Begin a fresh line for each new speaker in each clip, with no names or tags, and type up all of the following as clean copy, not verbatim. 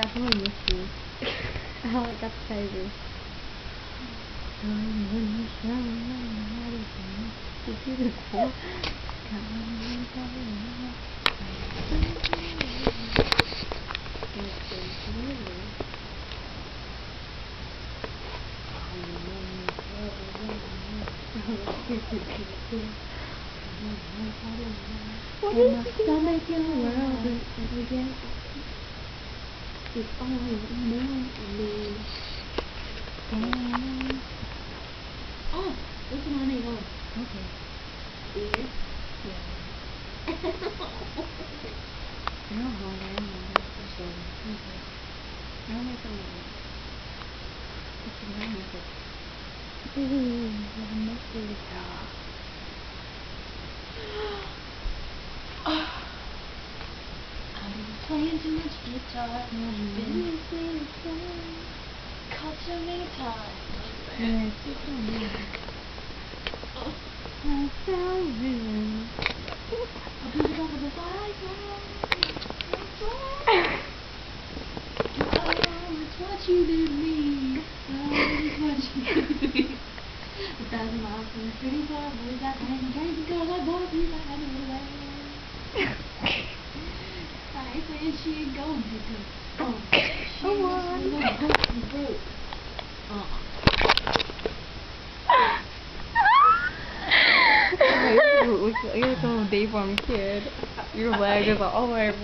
definitely miss you. I like got the pager.
What is my stomach in the world again? It's all I know. Oh, listen, honey, oh.
Okay.
Yeah.
No, hold on. Okay. I'll make a little. It's a nice message. Ooh, a message.
I've been playing too much guitar. Been caught so many times.
Yes, it's so nice. I found you.
I'll be the top of the fire. It's what you did to me. It's what you did to me. 1,000 miles from the city, so I believe that I'm crazy because I bought you that anyway. I ain't saying she ain't going to.
Come on. You're like a little deformed kid. Your leg is all over there.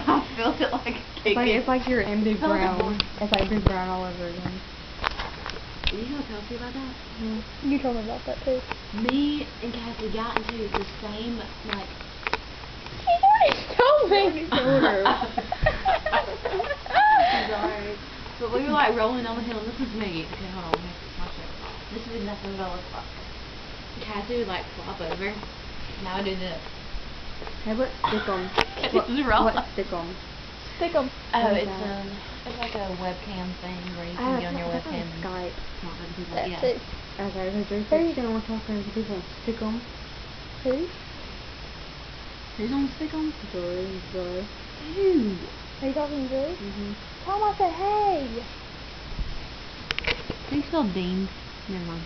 I felt it like
It's like you're in Big Brown. It's like Big Brown all over again.
Did you tell Kelsey about that?
Mm-hmm. You told me about that too.
Me and Cassie got into the same, like...
She told me.
I'm sorry. But we were like rolling down the hill, and this is me. Okay, hold on, let me fix my shirt. This is nothing but a fuck. Cassie would like flop over. Now I do this.
Hey, what stick 'em? What stick 'em?
Stick 'em.
Oh, it's like a webcam thing where you can get on your webcam and
Skype.
talk to people.
That's
Yeah.
it.
Okay, so Drew said she don't want to talk to people and stick 'em.
Who?
Who's on stick 'em?
Drew.
Dude.
Are you talking to Julie?
Mm-hmm.
Tell him I said hey.
Can you spell Dean? Never mind.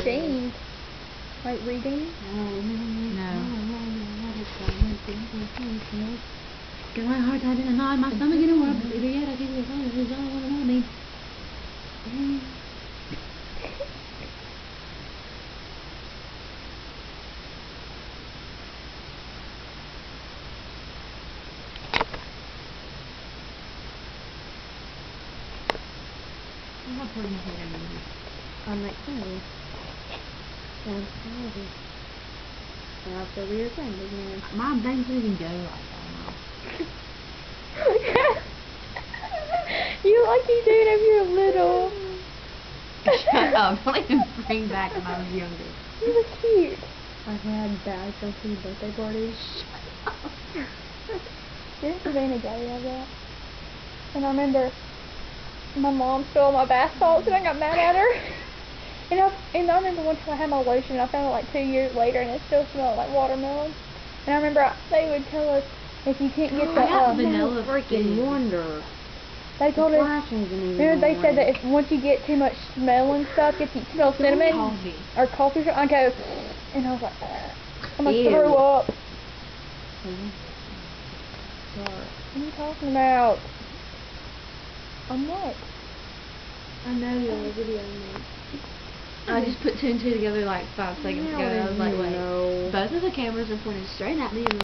Dean. Like redeemed?
No. Get my heart tight in a knot, my stomach in a whirl, but baby, yet I give you a song, who's all I want to know me. I'm not putting my head in music.
I'm like, oh. Sounds crazy. And I'll still be your friend again.
My brain doesn't even go like that now.
You like you do whenever you're little.
Shut up, don't even bring back when I was younger.
You were cute.
I've had bad company birthday parties.
Didn't Savannah Daddy have that? And I remember my mom stole my bath salts and I got mad at her. And I remember one time I had my lotion and I found it like 2 years later and it still smelled like watermelon. And I remember they would tell us if you can't get the
vanilla
freaking wonder.
they told us remember they said that if once you get too much smelling stuff, if you smell cinnamon
Coffee.
or coffee, I go and I was like I'm gonna
Ew.
throw up.
Sorry.
What are you talking about? I'm what?
I know you're a video man.
I just put 2 and 2 together like 5 seconds ago and I was like, wait.
No.
Both of the cameras are pointed straight at me and